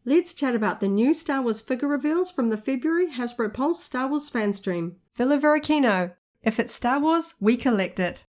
Let's chat about the new Star Wars figure reveals from the February Hasbro Pulse Star Wars Fanstream. Varykino. If it's Star Wars, we collect it.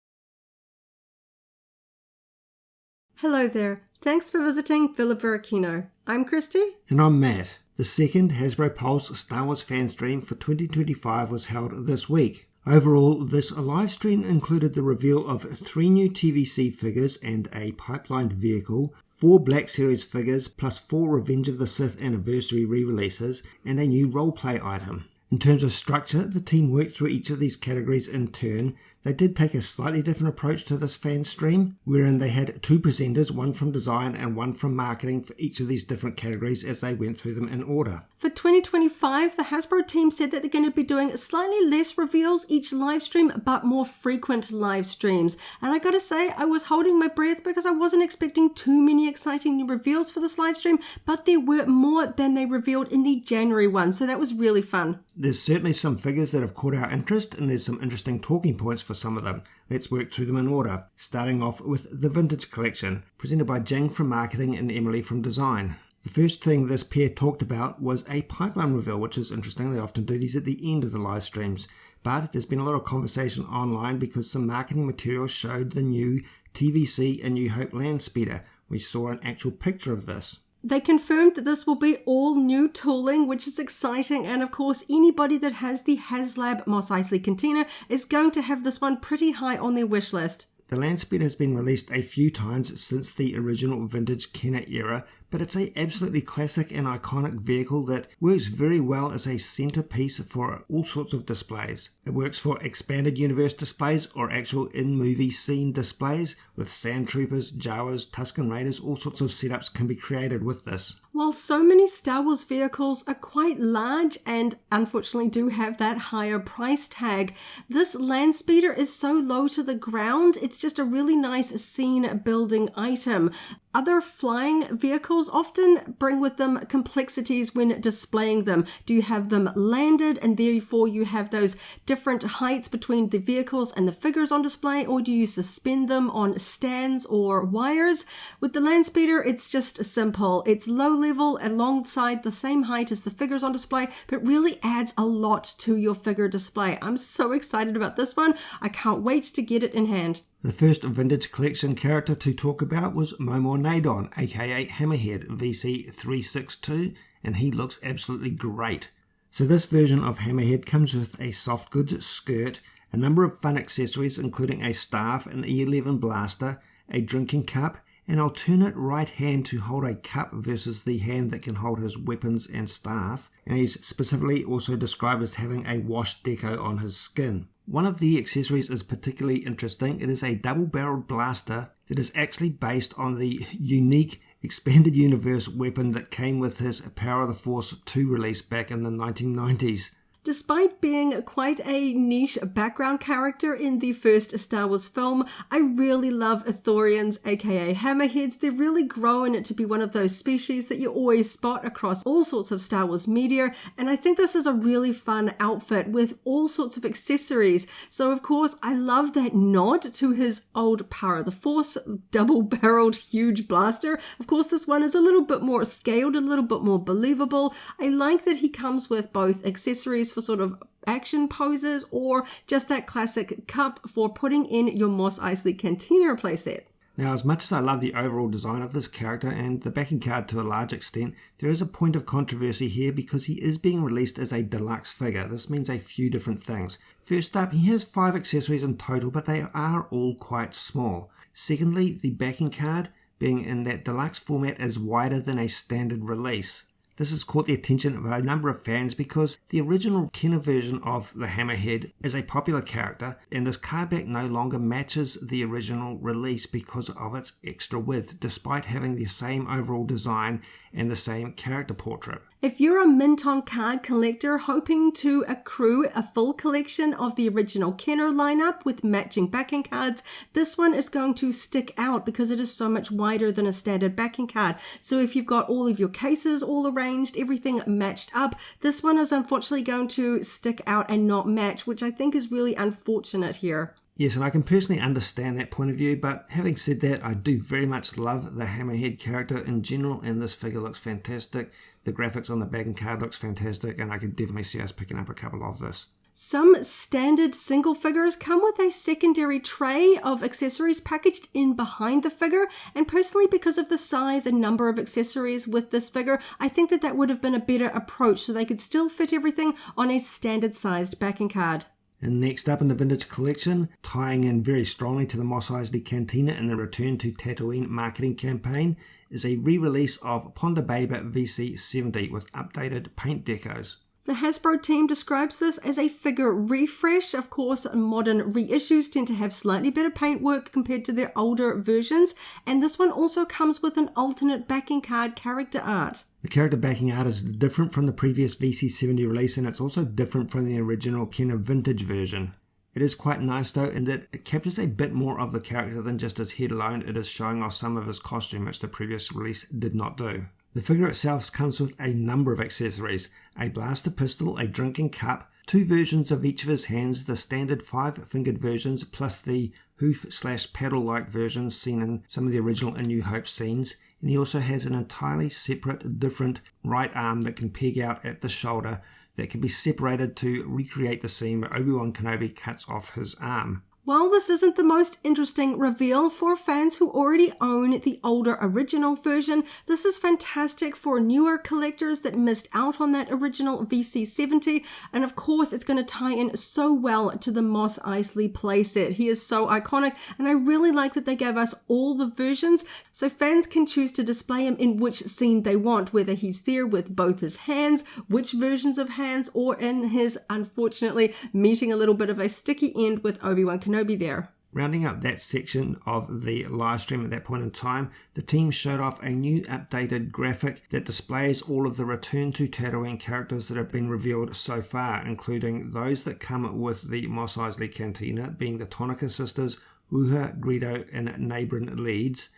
Hello there. Thanks for visiting Varykino. I'm Kristy. And I'm Matt. The second Hasbro Pulse Star Wars Fanstream for 2025 was held this week. Overall, this live stream included the reveal of 3 new TVC figures and a pipelined vehicle, 4 Black Series figures plus 4 Revenge of the Sith Anniversary re-releases, and a new roleplay item. In terms of structure, the team worked through each of these categories in turn. They did take a slightly different approach to this fan stream, wherein they had 2 presenters, one from design and one from marketing for each of these different categories as they went through them in order. For 2025, the Hasbro team said that they're going to be doing slightly less reveals each live stream, but more frequent live streams. And I gotta say, I was holding my breath because I wasn't expecting too many exciting new reveals for this live stream, but there were more than they revealed in the January one, so that was really fun. There's certainly some figures that have caught our interest, and there's some interesting talking points for some of them. Let's work through them in order, starting off with the Vintage Collection, presented by Jing from Marketing and Emily from Design. The first thing this pair talked about was a pipeline reveal, which is interesting. They often do these at the end of the live streams. But there's been a lot of conversation online because some marketing material showed the new TVC A New Hope landspeeder. We saw an actual picture of this. They confirmed that this will be all new tooling, which is exciting, and of course anybody that has the HasLab Mos Eisley container is going to have this one pretty high on their wish list. The landspeeder has been released a few times since the original vintage Kenner era, but it's a absolutely classic and iconic vehicle that works very well as a centerpiece for all sorts of displays. It works for expanded universe displays or actual in-movie scene displays with sand troopers, Jawas, Tusken Raiders. All sorts of setups can be created with this. While so many Star Wars vehicles are quite large and unfortunately do have that higher price tag, this landspeeder is so low to the ground, it's just a really nice scene building item. Other flying vehicles often bring with them complexities when displaying them. Do you have them landed and therefore you have those different heights between the vehicles and the figures on display, or do you suspend them on stands or wires? With the landspeeder, it's just simple. It's low level alongside the same height as the figures on display, but really adds a lot to your figure display. I'm so excited about this one. I can't wait to get it in hand. The first Vintage Collection character to talk about was Momaw Nadon, aka Hammerhead VC362, and he looks absolutely great. So this version of Hammerhead comes with a soft goods skirt, a number of fun accessories including a staff, an E11 blaster, a drinking cup, an alternate right hand to hold a cup versus the hand that can hold his weapons and staff, and he's specifically also described as having a wash deco on his skin. One of the accessories is particularly interesting. It is a double-barreled blaster that is actually based on the unique expanded universe weapon that came with his Power of the Force 2 release back in the 1990s. Despite being quite a niche background character in the first Star Wars film, I really love Ithorians, aka Hammerheads. They're really growing to be one of those species that you always spot across all sorts of Star Wars media, and I think this is a really fun outfit with all sorts of accessories. So of course, I love that nod to his old Power of the Force double-barreled huge blaster. Of course, this one is a little bit more scaled, a little bit more believable. I like that he comes with both accessories for sort of action poses or just that classic cup for putting in your Mos Eisley Cantina playset. Now, as much as I love the overall design of this character and the backing card to a large extent, there is a point of controversy here because he is being released as a deluxe figure. This means a few different things. First up, he has 5 accessories in total, but they are all quite small. Secondly, the backing card, being in that deluxe format, is wider than a standard release. This has caught the attention of a number of fans because the original Kenner version of the Hammerhead is a popular character, and this card back no longer matches the original release because of its extra width, despite having the same overall design and the same character portrait. If you're a mint on card collector hoping to accrue a full collection of the original Kenner lineup with matching backing cards, this one is going to stick out because it is so much wider than a standard backing card. So if you've got all of your cases all arranged, everything matched up, this one is unfortunately going to stick out and not match, which I think is really unfortunate here. Yes, and I can personally understand that point of view, but having said that, I do very much love the Hammerhead character in general, and this figure looks fantastic. The graphics on the backing card looks fantastic, and I could definitely see us picking up a couple of this. Some standard single figures come with a secondary tray of accessories packaged in behind the figure, and personally, because of the size and number of accessories with this figure, I think that would have been a better approach so they could still fit everything on a standard sized backing card. And next up in the vintage collection, tying in very strongly to the Mos Eisley Cantina and the Return to Tatooine marketing campaign, is a re-release of Ponda Baba VC70 with updated paint decos. The Hasbro team describes this as a figure refresh. Of course, modern reissues tend to have slightly better paintwork compared to their older versions, and this one also comes with an alternate backing card character art. The character backing art is different from the previous VC70 release, and it's also different from the original kind of vintage version. It is quite nice though in that it captures a bit more of the character than just his head alone. It is showing off some of his costume, which the previous release did not do. The figure itself comes with a number of accessories: a blaster pistol, a drinking cup, 2 versions of each of his hands, the standard 5-fingered versions, plus the hoof/paddle-like versions seen in some of the original A New Hope scenes, and he also has an entirely separate, different right arm that can peg out at the shoulder that can be separated to recreate the scene where Obi-Wan Kenobi cuts off his arm. While this isn't the most interesting reveal for fans who already own the older original version, this is fantastic for newer collectors that missed out on that original VC70, and of course it's going to tie in so well to the Mos Eisley playset. He is so iconic, and I really like that they gave us all the versions, so fans can choose to display him in which scene they want, whether he's there with both his hands, which versions of hands, or in his, unfortunately, meeting a little bit of a sticky end with Obi-Wan Kenobi there. Rounding up that section of the live stream at that point in time, the team showed off a new updated graphic that displays all of the Return to Tatooine characters that have been revealed so far, including those that come with the Mos Eisley Cantina, being the Tonica sisters, Wuha, Greedo, and Nabrin leads,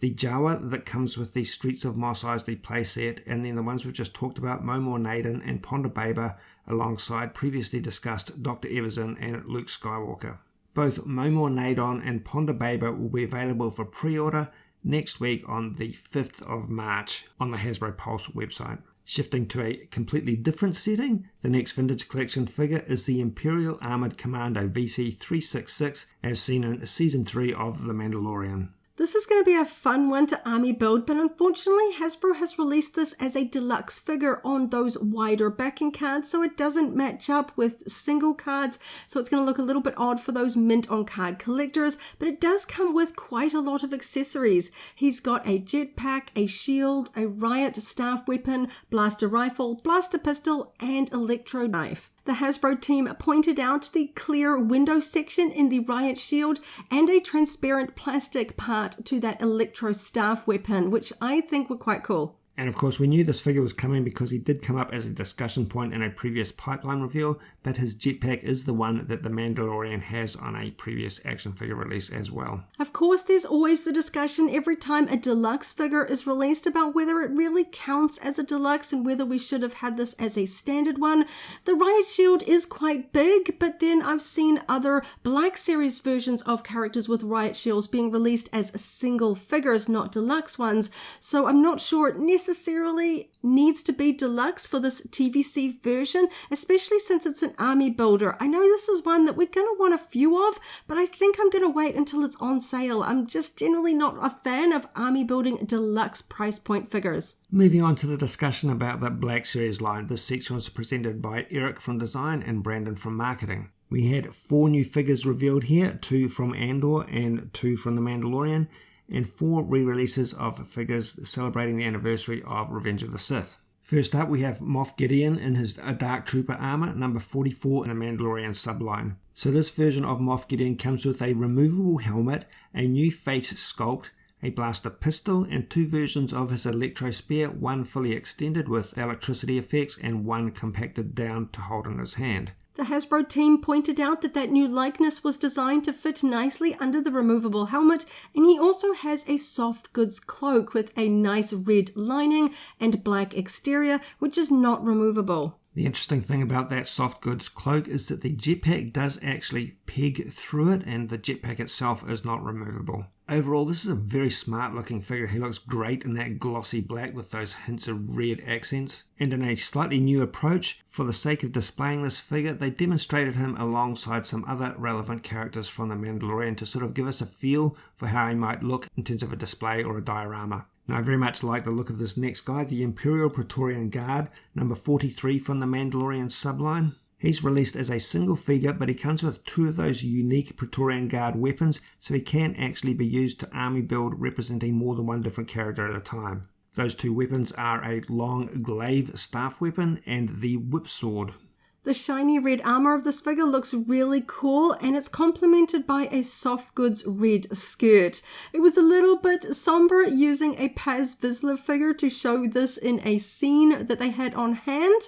the Jawa that comes with the Streets of Mos Eisley playset, and then the ones we've just talked about, Momaw Nadon and Ponda Baba, alongside previously discussed Dr. Evazan and Luke Skywalker. Both Momaw Nadon and Ponda Baba will be available for pre-order next week on the 5th of March on the Hasbro Pulse website. Shifting to a completely different setting, the next vintage collection figure is the Imperial Armored Commando VC366 as seen in Season 3 of The Mandalorian. This is going to be a fun one to army build, but unfortunately Hasbro has released this as a deluxe figure on those wider backing cards, so it doesn't match up with single cards, so it's going to look a little bit odd for those mint on card collectors, but it does come with quite a lot of accessories. He's got a jetpack, a shield, a riot staff weapon, blaster rifle, blaster pistol, and electro knife. The Hasbro team pointed out the clear window section in the riot shield and a transparent plastic part to that electro staff weapon, which I think were quite cool. And of course we knew this figure was coming because he did come up as a discussion point in a previous pipeline reveal, but his jetpack is the one that the Mandalorian has on a previous action figure release as well. Of course, there's always the discussion every time a deluxe figure is released about whether it really counts as a deluxe and whether we should have had this as a standard one. The riot shield is quite big, but then I've seen other Black Series versions of characters with riot shields being released as single figures, not deluxe ones, so I'm not sure it necessarily needs to be deluxe for this TVC version, especially since it's an army builder. I know this is one that we're going to want a few of, but I think I'm going to wait until it's on sale. I'm just generally not a fan of army building deluxe price point figures. Moving on to the discussion about the Black Series line, this section was presented by Eric from Design and Brandon from Marketing. We had 4 new figures revealed here, 2 from Andor and 2 from The Mandalorian, and 4 re-releases of figures celebrating the anniversary of Revenge of the Sith. First up, we have Moff Gideon in his Dark Trooper armor, number 44 in the Mandalorian subline. So this version of Moff Gideon comes with a removable helmet, a new face sculpt, a blaster pistol, and 2 versions of his electro spear, one fully extended with electricity effects and one compacted down to hold in his hand. The Hasbro team pointed out that new likeness was designed to fit nicely under the removable helmet, and he also has a soft goods cloak with a nice red lining and black exterior, which is not removable. The interesting thing about that soft goods cloak is that the jetpack does actually peg through it, and the jetpack itself is not removable. Overall, this is a very smart looking figure. He looks great in that glossy black with those hints of red accents. And in a slightly new approach, for the sake of displaying this figure, they demonstrated him alongside some other relevant characters from The Mandalorian to sort of give us a feel for how he might look in terms of a display or a diorama. Now, I very much like the look of this next guy, the Imperial Praetorian Guard, number 43 from the Mandalorian subline. He's released as a single figure, but he comes with 2 of those unique Praetorian Guard weapons, so he can actually be used to army build representing more than one different character at a time. Those 2 weapons are a long glaive staff weapon and the whip sword. The shiny red armor of this figure looks really cool, and it's complemented by a soft goods red skirt. It was a little bit somber using a Paz Vizsla figure to show this in a scene that they had on hand,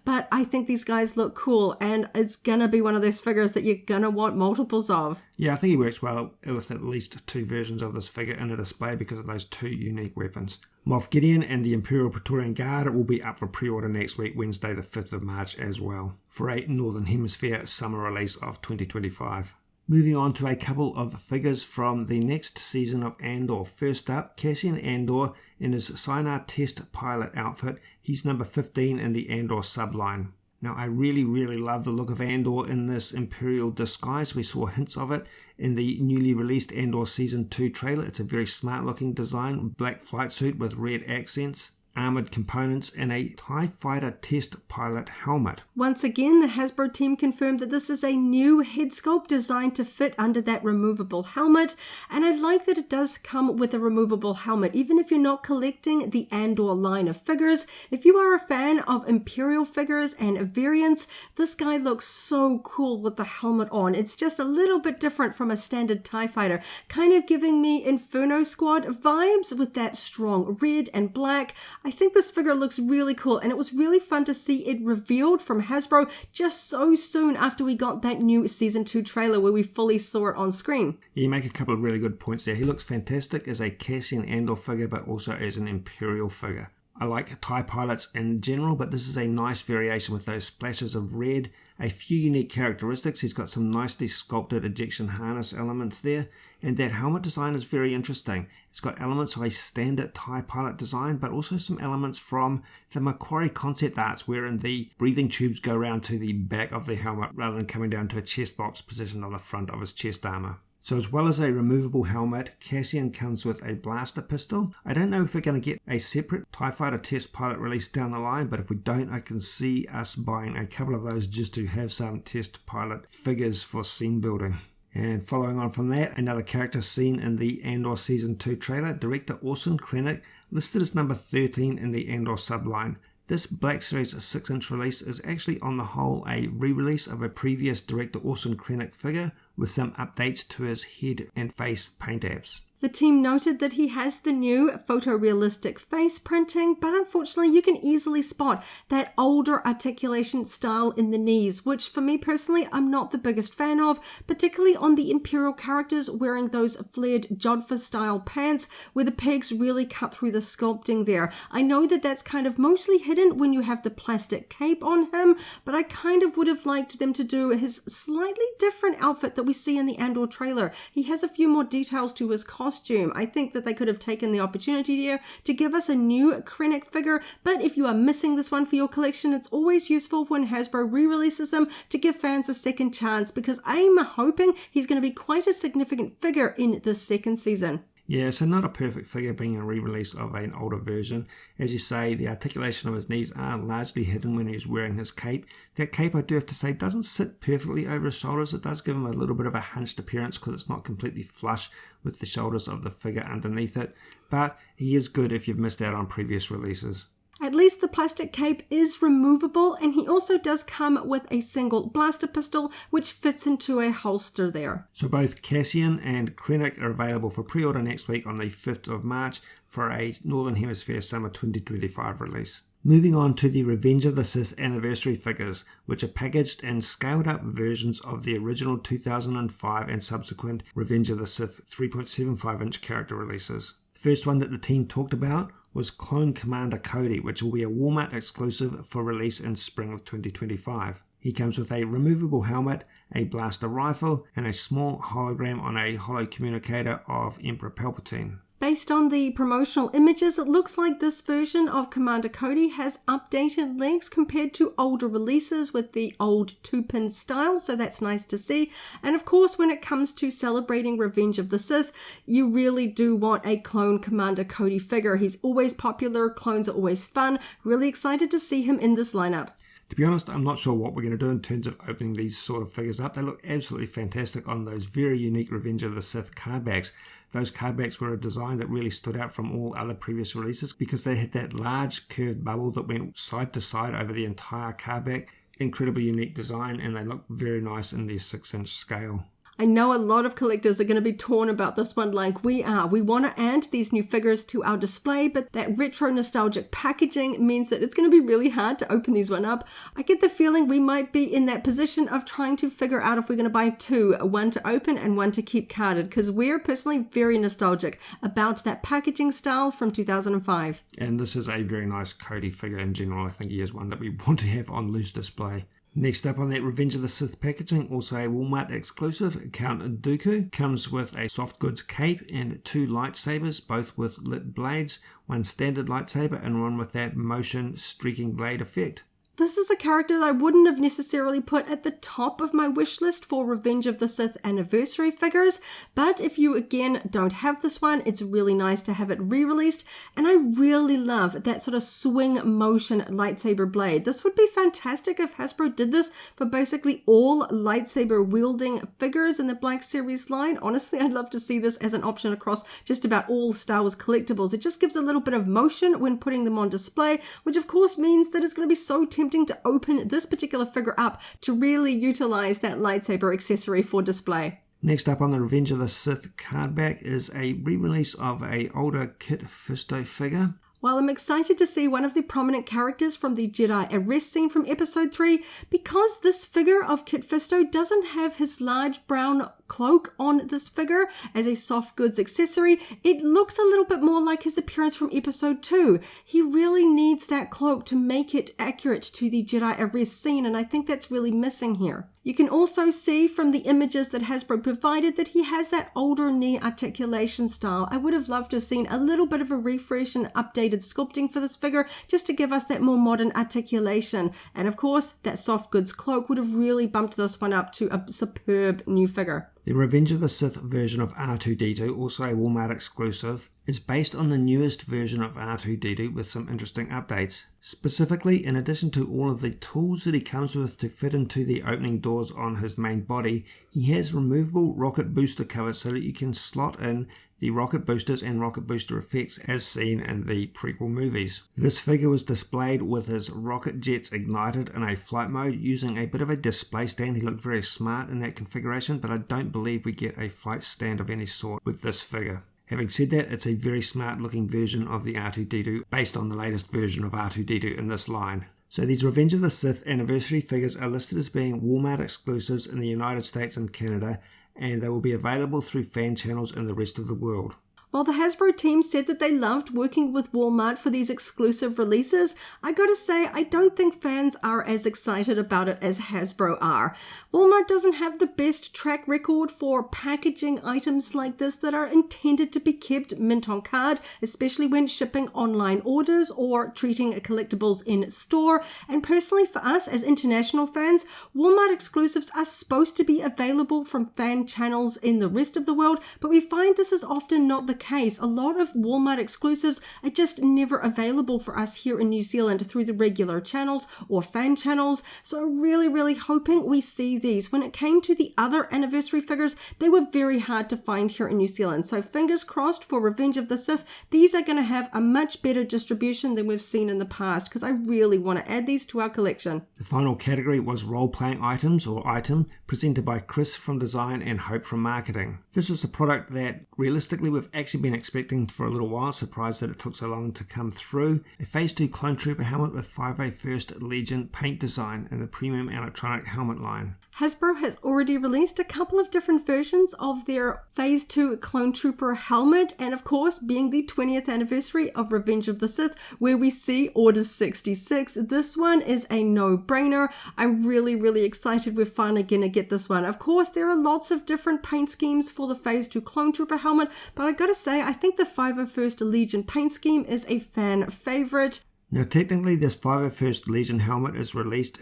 but I think these guys look cool, and it's gonna be one of those figures that you're gonna want multiples of. Yeah, I think he works well with at least 2 versions of this figure in a display because of those 2 unique weapons. Moff Gideon and the Imperial Praetorian Guard will be up for pre-order next week, Wednesday the 5th of March as well, for a Northern Hemisphere summer release of 2025. Moving on to a couple of figures from the next season of Andor. First up, Cassian Andor in his Sienar Test Pilot outfit. He's number 15 in the Andor subline. Now, I really love the look of Andor in this Imperial disguise. We saw hints of it in the newly released Andor Season 2 trailer. It's a very smart looking design, black flight suit with red accents, armored components, and a TIE Fighter Test Pilot helmet. Once again, the Hasbro team confirmed that this is a new head sculpt designed to fit under that removable helmet, and I like that it does come with a removable helmet, even if you're not collecting the Andor line of figures. If you are a fan of Imperial figures and variants, this guy looks so cool with the helmet on. It's just a little bit different from a standard TIE Fighter, kind of giving me Inferno Squad vibes with that strong red and black. I think this figure looks really cool, and it was really fun to see it revealed from Hasbro just so soon after we got that new Season 2 trailer where we fully saw it on screen. You make a couple of really good points there. He looks fantastic as a Cassian Andor figure, but also as an Imperial figure. I like TIE pilots in general, but this is a nice variation with those splashes of red, a few unique characteristics. He's got some nicely sculpted ejection harness elements there, and that helmet design is very interesting. It's got elements of a standard TIE pilot design, but also some elements from the Macquarie concept arts, wherein the breathing tubes go around to the back of the helmet rather than coming down to a chest box positioned on the front of his chest armor. So as well as a removable helmet, Cassian comes with a blaster pistol. I don't know if we're going to get a separate TIE Fighter Test Pilot release down the line, but if we don't, I can see us buying a couple of those just to have some Test Pilot figures for scene building. And following on from that, another character seen in the Andor Season 2 trailer, Director Orson Krennic, listed as number 13 in the Andor subline. This Black Series 6-inch release is actually on the whole a re-release of a previous Director Orson Krennic figure with some updates to his head and face paint apps. The team noted that he has the new photorealistic face printing, but unfortunately you can easily spot that older articulation style in the knees, which for me personally I'm not the biggest fan of, particularly on the Imperial characters wearing those flared Jodhpur style pants where the pegs really cut through the sculpting there. I know that that's kind of mostly hidden when you have the plastic cape on him, but I kind of would have liked them to do his slightly different outfit that we see in the Andor trailer. He has a few more details to his costume. I think that they could have taken the opportunity here to give us a new Krennic figure, but if you are missing this one for your collection, it's always useful when Hasbro re-releases them to give fans a second chance, because I'm hoping he's going to be quite a significant figure in this second season. Yeah, so not a perfect figure being a re-release of an older version. As you say, the articulation of his knees are largely hidden when he's wearing his cape. That cape, I do have to say, doesn't sit perfectly over his shoulders. It does give him a little bit of a hunched appearance because it's not completely flush with the shoulders of the figure underneath it. But he is good if you've missed out on previous releases. At least the plastic cape is removable, and he also does come with a single blaster pistol which fits into a holster there. So both Cassian and Krennic are available for pre-order next week on the 5th of March for a Northern Hemisphere Summer 2025 release. Moving on to the Revenge of the Sith anniversary figures, which are packaged in scaled up versions of the original 2005 and subsequent Revenge of the Sith 3.75-inch character releases. The first one that the team talked about was Clone Commander Cody, which will be a Walmart exclusive for release in spring of 2025. He comes with a removable helmet, a blaster rifle, and a small hologram on a holo communicator of Emperor Palpatine. Based on the promotional images, it looks like this version of Commander Cody has updated legs compared to older releases with the old 2-pin style, so that's nice to see. And of course, when it comes to celebrating Revenge of the Sith, you really do want a clone Commander Cody figure. He's always popular, clones are always fun. Really excited to see him in this lineup. To be honest, I'm not sure what we're going to do in terms of opening these sort of figures up. They look absolutely fantastic on those very unique Revenge of the Sith card backs. Those card backs were a design that really stood out from all other previous releases because they had that large curved bubble that went side to side over the entire card back. Incredibly unique design, and they look very nice in their 6-inch scale. I know a lot of collectors are going to be torn about this one like we are. We want to add these new figures to our display, but that retro nostalgic packaging means that it's going to be really hard to open these one up. I get the feeling we might be in that position of trying to figure out if we're going to buy two, one to open and one to keep carded, because we're personally very nostalgic about that packaging style from 2005. And this is a very nice Cody figure in general. I think he is one that we want to have on loose display. Next up on that Revenge of the Sith packaging, also a Walmart exclusive, Count Dooku, comes with a soft goods cape and 2 lightsabers, both with lit blades, one standard lightsaber and one with that motion streaking blade effect. This is a character that I wouldn't have necessarily put at the top of my wish list for Revenge of the Sith anniversary figures, but if you again don't have this one, it's really nice to have it re-released, and I really love that sort of swing motion lightsaber blade. This would be fantastic if Hasbro did this for basically all lightsaber wielding figures in the Black Series line. Honestly, I'd love to see this as an option across just about all Star Wars collectibles. It just gives a little bit of motion when putting them on display, which of course means that it's going to be so tempting to open this particular figure up to really utilize that lightsaber accessory for display. Next up on the Revenge of the Sith card back is a re-release of a older Kit Fisto figure. While I'm excited to see one of the prominent characters from the Jedi arrest scene from episode 3, because this figure of Kit Fisto doesn't have his large brown cloak on this figure as a soft goods accessory, it looks a little bit more like his appearance from episode 2. He really needs that cloak to make it accurate to the Jedi arrest scene, and I think that's really missing here. You can also see from the images that Hasbro provided that he has that older knee articulation style. I would have loved to have seen a little bit of a refresh and updated sculpting for this figure just to give us that more modern articulation. And of course, that soft goods cloak would have really bumped this one up to a superb new figure. The Revenge of the Sith version of R2-D2, also a Walmart exclusive, is based on the newest version of R2-D2 with some interesting updates. Specifically, in addition to all of the tools that he comes with to fit into the opening doors on his main body, he has removable rocket booster covers so that you can slot in the rocket boosters and rocket booster effects as seen in the prequel movies. This figure was displayed with his rocket jets ignited in a flight mode using a bit of a display stand. He looked very smart in that configuration, but I don't believe we get a flight stand of any sort with this figure. Having said that, it's a very smart looking version of the R2-D2 based on the latest version of R2-D2 in this line. So these Revenge of the Sith anniversary figures are listed as being Walmart exclusives in the United States and Canada, and they will be available through fan channels in the rest of the world. While the Hasbro team said that they loved working with Walmart for these exclusive releases, I gotta say, I don't think fans are as excited about it as Hasbro are. Walmart doesn't have the best track record for packaging items like this that are intended to be kept mint on card, especially when shipping online orders or treating collectibles in store. And personally, for us as international fans, Walmart exclusives are supposed to be available from fan channels in the rest of the world, but we find this is often not the case. A lot of Walmart exclusives are just never available for us here in New Zealand through the regular channels or fan channels, so I'm really hoping we see these. When it came to the other anniversary figures, they were very hard to find here in New Zealand, so fingers crossed for Revenge of the Sith, these are going to have a much better distribution than we've seen in the past, because I really want to add these to our collection. The final category was role-playing items or item, presented by Chris from Design and Hope from Marketing. This was a product that realistically we've actually been expecting for a little while, surprised that it took so long to come through. A Phase 2 Clone Trooper helmet with 501st Legion paint design in the premium electronic helmet line. Hasbro has already released a couple of different versions of their Phase 2 Clone Trooper helmet, and of course, being the 20th anniversary of Revenge of the Sith, where we see Order 66, this one is a no-brainer. I'm really excited we're finally going to get this one. Of course, there are lots of different paint schemes for the Phase 2 Clone Trooper helmet, but I gotta say, I think the 501st Legion paint scheme is a fan favorite. Now, technically, this 501st Legion helmet is released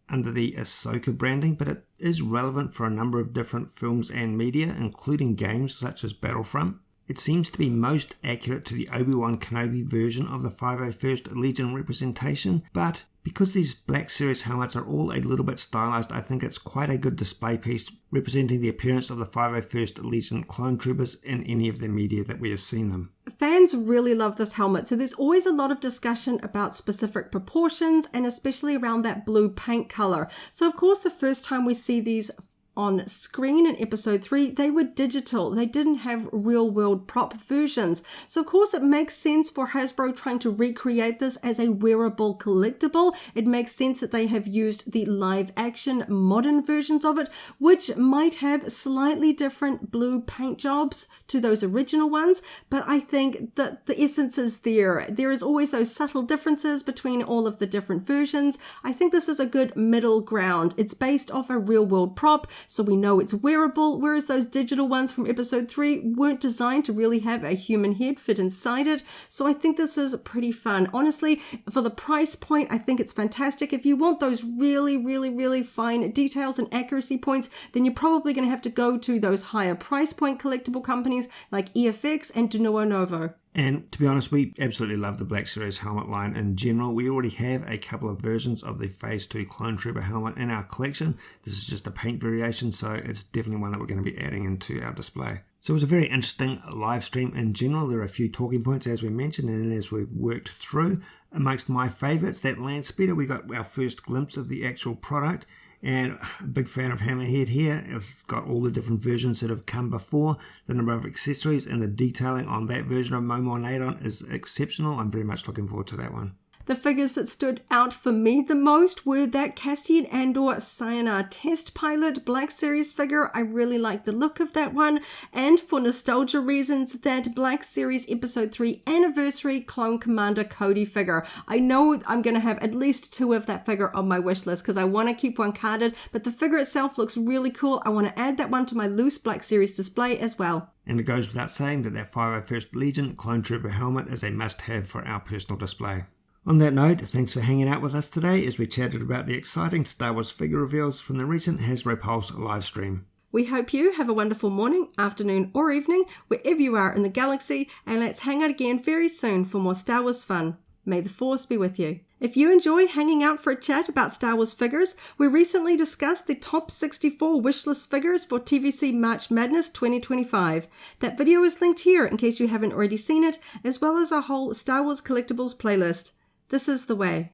under the Ahsoka branding, but it is relevant for a number of different films and media, including games such as Battlefront. It seems to be most accurate to the Obi-Wan Kenobi version of the 501st Legion representation, but because these Black Series helmets are all a little bit stylized, I think it's quite a good display piece representing the appearance of the 501st Legion clone troopers in any of the media that we have seen them. Fans really love this helmet, so there's always a lot of discussion about specific proportions and especially around that blue paint color. So of course the first time we see these on screen in episode 3, they were digital. They didn't have real world prop versions. So of course it makes sense for Hasbro trying to recreate this as a wearable collectible. It makes sense that they have used the live action modern versions of it, which might have slightly different blue paint jobs to those original ones. But I think that the essence is there. There is always those subtle differences between all of the different versions. I think this is a good middle ground. It's based off a real world prop, so we know it's wearable, whereas those digital ones from episode 3 weren't designed to really have a human head fit inside it. So I think this is pretty fun. Honestly, for the price point, I think it's fantastic. If you want those really fine details and accuracy points, then you're probably going to have to go to those higher price point collectible companies like EFX and De Novo. And to be honest, we absolutely love the Black Series helmet line in general. We already have a couple of versions of the Phase 2 Clone Trooper helmet in our collection. This is just a paint variation, so it's definitely one that we're going to be adding into our display. So it was a very interesting live stream in general. There are a few talking points, as we mentioned, and as we've worked through. Amongst my favourites, that landspeeder, we got our first glimpse of the actual product. And a big fan of Hammerhead here. I've got all the different versions that have come before. The number of accessories and the detailing on that version of Momaw Nadon is exceptional. I'm very much looking forward to that one. The figures that stood out for me the most were that Cassian Andor Sienar Test Pilot Black Series figure. I really like the look of that one. And for nostalgia reasons, that Black Series Episode 3 Anniversary Clone Commander Cody figure. I know I'm going to have at least 2 of that figure on my wish list because I want to keep one carded, but the figure itself looks really cool. I want to add that one to my loose Black Series display as well. And it goes without saying that 501st Legion Clone Trooper helmet is a must-have for our personal display. On that note, thanks for hanging out with us today as we chatted about the exciting Star Wars figure reveals from the recent Hasbro Pulse livestream. We hope you have a wonderful morning, afternoon or evening, wherever you are in the galaxy, and let's hang out again very soon for more Star Wars fun. May the Force be with you. If you enjoy hanging out for a chat about Star Wars figures, we recently discussed the top 64 wishlist figures for TVC March Madness 2025. That video is linked here in case you haven't already seen it, as well as our whole Star Wars collectibles playlist. This is the way.